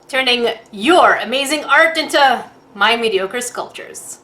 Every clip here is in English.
turning your amazing art into my mediocre sculptures.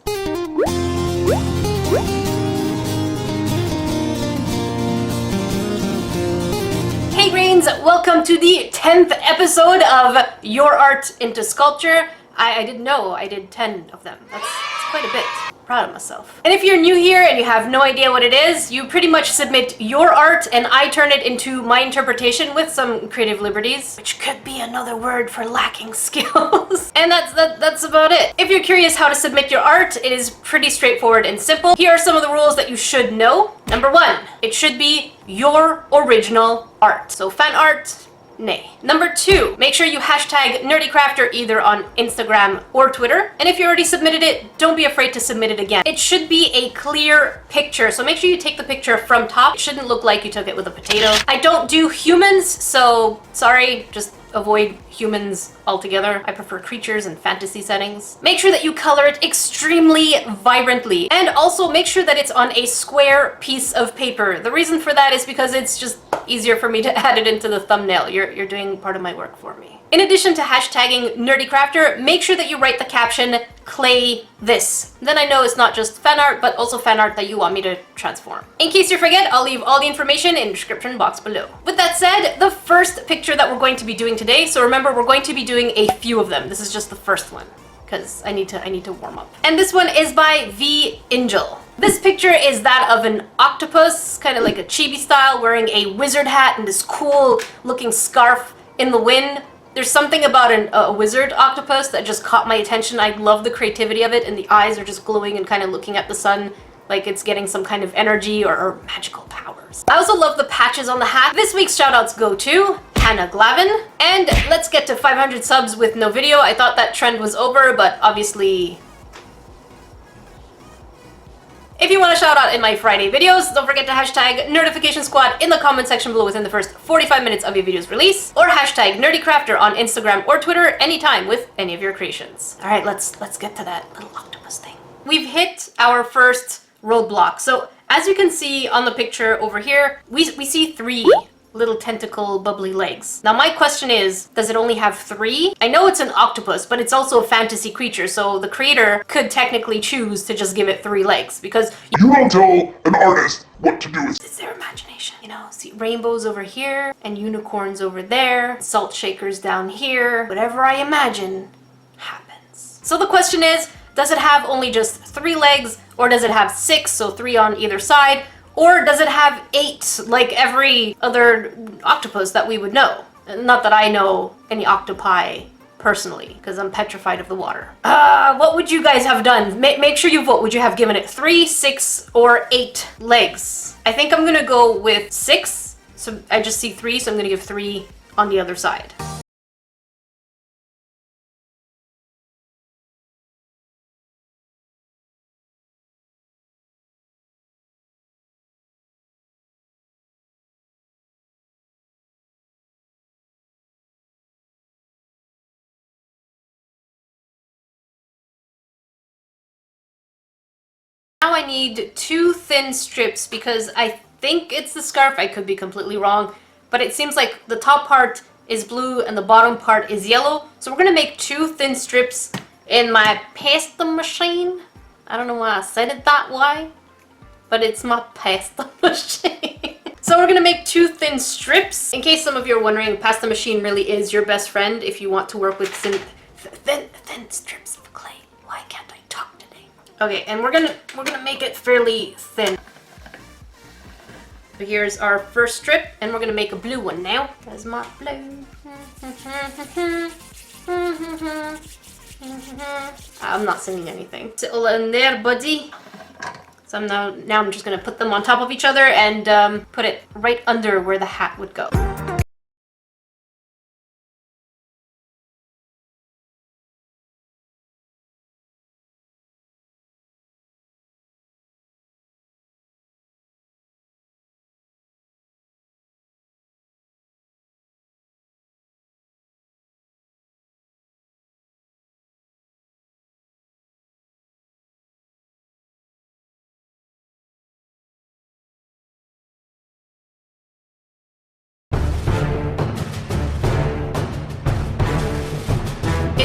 Hey Grains, welcome to the 10th episode of Your Art into Sculpture. I didn't know I did 10 of them. That's quite a bit. Proud of myself. And if you're new here and you have no idea what it is, you pretty much submit your art and I turn it into my interpretation with some creative liberties, which could be another word for lacking skills. And that's about it. If you're curious how to submit your art, it is pretty straightforward and simple. Here are some of the rules that you should know. Number 1, it should be your original art. So fan art, nay. Number 2, make sure you hashtag NerdECrafter either on Instagram or Twitter. And if you already submitted it, don't be afraid to submit it again. It should be a clear picture, so make sure you take the picture from top. It shouldn't look like you took it with a potato. I don't do humans, so sorry, just avoid humans altogether. I prefer creatures and fantasy settings. Make sure that you color it extremely vibrantly, and also make sure that it's on a square piece of paper. The reason for that is because it's just easier for me to add it into the thumbnail. You're doing part of my work for me. In addition to hashtagging NerdECrafter, make sure that you write the caption, "Clay this." Then I know it's not just fan art, but also fan art that you want me to transform. In case you forget, I'll leave all the information in the description box below. With that said, the first picture that we're going to be doing today, so remember we're going to be doing a few of them. This is just the first one, because I need to warm up. And this one is by V. Angel. This picture is that of an octopus, kind of like a chibi style, wearing a wizard hat and this cool looking scarf in the wind. There's something about a wizard octopus that just caught my attention. I love the creativity of it, and the eyes are just glowing and kind of looking at the sun like it's getting some kind of energy or magical powers. I also love the patches on the hat. This week's shoutouts go to Hannah Glavin. And let's get to 500 subs with no video. I thought that trend was over, but obviously... If you want a shout out in my Friday videos, don't forget to hashtag Nerdification Squad in the comment section below within the first 45 minutes of your video's release, or hashtag NerdECrafter on Instagram or Twitter anytime with any of your creations. All right, let's get to that little octopus thing. We've hit our first roadblock. So as you can see on the picture over here, we see 3 little tentacle bubbly legs. Now my question is, does it only have 3? I know it's an octopus, but it's also a fantasy creature, so the creator could technically choose to just give it 3 legs, because you don't tell an artist what to do. It's their imagination, you know? See rainbows over here and unicorns over there, salt shakers down here. Whatever I imagine happens. So the question is, does it have only just 3 legs, or does it have 6, so 3 on either side? Or does it have 8, like every other octopus that we would know? Not that I know any octopi personally, because I'm petrified of the water. What would you guys have done? Make sure you vote. Would you have given it 3, 6, or 8 legs? I think I'm gonna go with 6. So I just see 3, so I'm gonna give 3 on the other side. Now I need 2 thin strips because I think it's the scarf. I could be completely wrong, but it seems like the top part is blue and the bottom part is yellow. So we're gonna make 2 thin strips in my pasta machine. I don't know why I said it that way, but it's my pasta machine. So we're gonna make 2 thin strips. In case some of you are wondering, pasta machine really is your best friend if you want to work with thin strips of clay. Why can't I talk? Okay, and we're gonna make it fairly thin. So here's our first strip, and we're gonna make a blue one now. There's my blue. I'm not singing anything. Settle in there, buddy. So now I'm just gonna put them on top of each other and put it right under where the hat would go.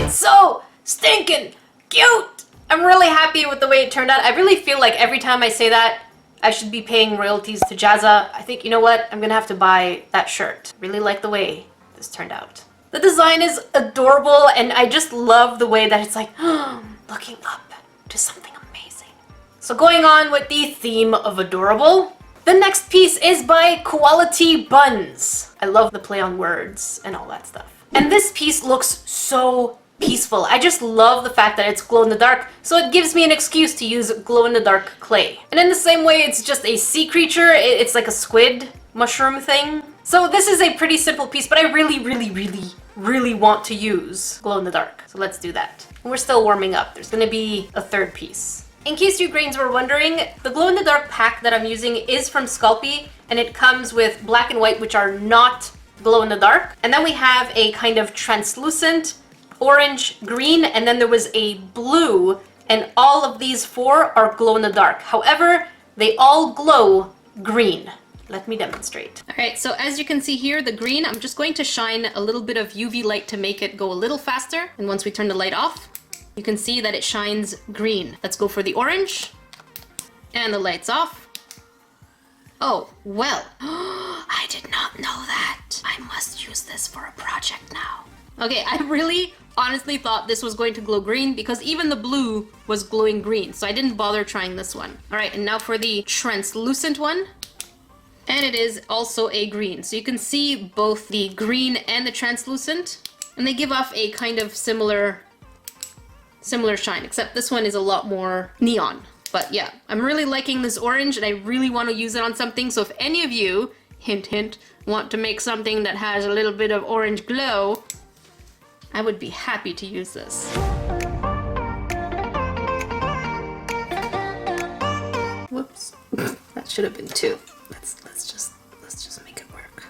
It's so stinking cute! I'm really happy with the way it turned out. I really feel like every time I say that, I should be paying royalties to Jazza. I think, you know what? I'm gonna have to buy that shirt. Really like the way this turned out. The design is adorable, and I just love the way that it's like, looking up to something amazing. So going on with the theme of adorable, the next piece is by Quality Buns. I love the play on words and all that stuff. And this piece looks so peaceful. I just love the fact that it's glow in the dark, so it gives me an excuse to use glow in the dark clay. And in the same way, it's just a sea creature. It's like a squid mushroom thing. So this is a pretty simple piece, but I really want to use glow in the dark. So let's do that. And we're still warming up. There's gonna be a third piece. In case you grains were wondering, the glow in the dark pack that I'm using is from Sculpey, and it comes with black and white, which are not glow in the dark. And then we have a kind of translucent orange, green, and then there was a blue, and all of these four are glow in the dark. However, they all glow green. Let me demonstrate. All right, so as you can see here, the green, I'm just going to shine a little bit of UV light to make it go a little faster. And once we turn the light off, you can see that it shines green. Let's go for the orange. And the light's off. Oh, well, I did not know that. I must use this for a project now. Okay, I really honestly thought this was going to glow green because even the blue was glowing green, so I didn't bother trying this one. All right, and now for the translucent one. And it is also a green. So you can see both the green and the translucent, and they give off a kind of similar shine, except this one is a lot more neon. But yeah, I'm really liking this orange, and I really want to use it on something. So if any of you, hint hint, want to make something that has a little bit of orange glow, I would be happy to use this. Whoops. That should have been two. Let's just make it work.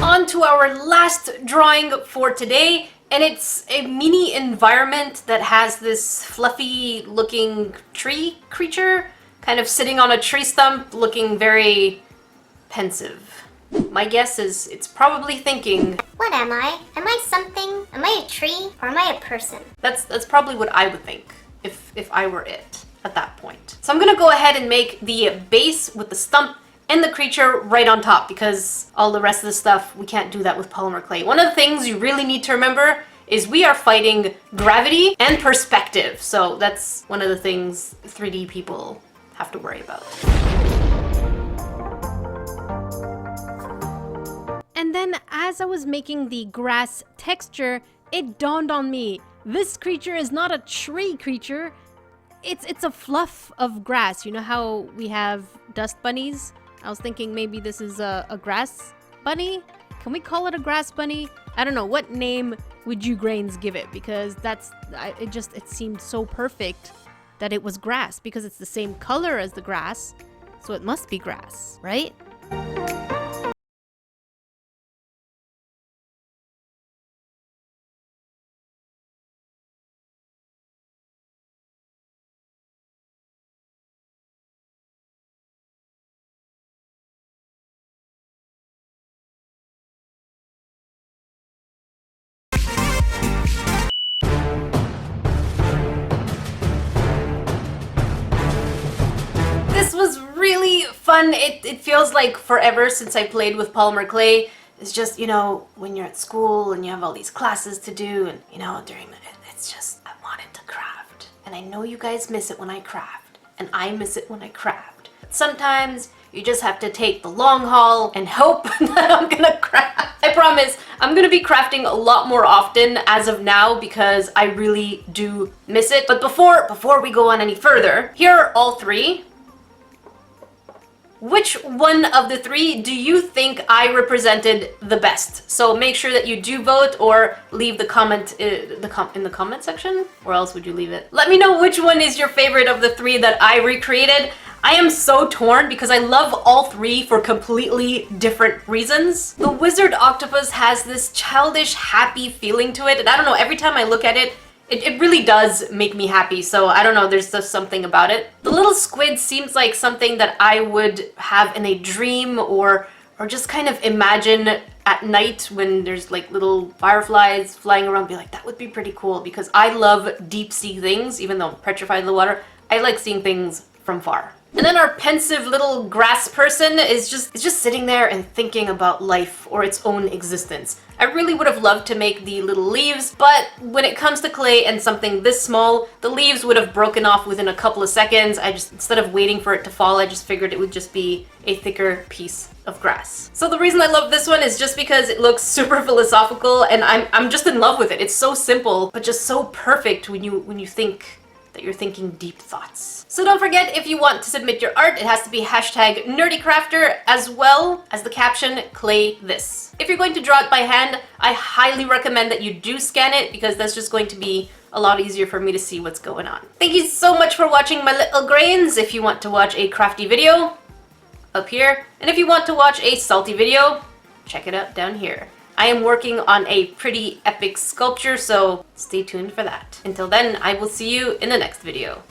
On to our last drawing for today, and it's a mini environment that has this fluffy looking tree creature kind of sitting on a tree stump looking very pensive. My guess is it's probably thinking, what am I? Am I something? Am I a tree? Or am I a person? That's probably what I would think if I were it at that point. So I'm gonna go ahead and make the base with the stump and the creature right on top, because all the rest of the stuff, we can't do that with polymer clay. One of the things you really need to remember is we are fighting gravity and perspective. So that's one of the things 3D people have to worry about. And then as I was making the grass texture, it dawned on me, this creature is not a tree creature. It's a fluff of grass. You know how we have dust bunnies? I was thinking maybe this is a grass bunny? Can we call it a grass bunny? I don't know. What name would you grains give it? Because it seemed so perfect that it was grass, because it's the same color as the grass. So it must be grass, right? This was really fun. It feels like forever since I played with polymer clay. It's just, you know, when you're at school and you have all these classes to do, and, you know, it's just, I wanted to craft. And I know you guys miss it when I craft, and I miss it when I craft. But sometimes you just have to take the long haul and hope that I'm gonna craft. I promise, I'm gonna be crafting a lot more often as of now, because I really do miss it. But before we go on any further, here are all three. which one of the three do you think I represented the best? So make sure that you do vote or leave the comment in the comment section. Where else would you leave it? Let me know which one is your favorite of the three that I recreated. I am so torn because I love all three for completely different reasons. The wizard octopus has this childish, happy feeling to it, and I don't know, every time I look at it, it really does make me happy, so I don't know, there's just something about it. The little squid seems like something that I would have in a dream or just kind of imagine at night when there's like little fireflies flying around, be like, that would be pretty cool, because I love deep sea things, even though I'm petrified in the water. I like seeing things from far. And then our pensive little grass person is just sitting there and thinking about life or its own existence. I really would have loved to make the little leaves, but when it comes to clay and something this small, the leaves would have broken off within a couple of seconds. Instead of waiting for it to fall, I just figured it would just be a thicker piece of grass. So the reason I love this one is just because it looks super philosophical and I'm just in love with it. It's so simple, but just so perfect when you think that you're thinking deep thoughts. So don't forget, if you want to submit your art, it has to be hashtag NerdECrafter as well as the caption, clay this. If you're going to draw it by hand, I highly recommend that you do scan it because that's just going to be a lot easier for me to see what's going on. Thank you so much for watching my little grains. If you want to watch a crafty video, up here. And if you want to watch a salty video, check it out down here. I am working on a pretty epic sculpture, so stay tuned for that. Until then, I will see you in the next video.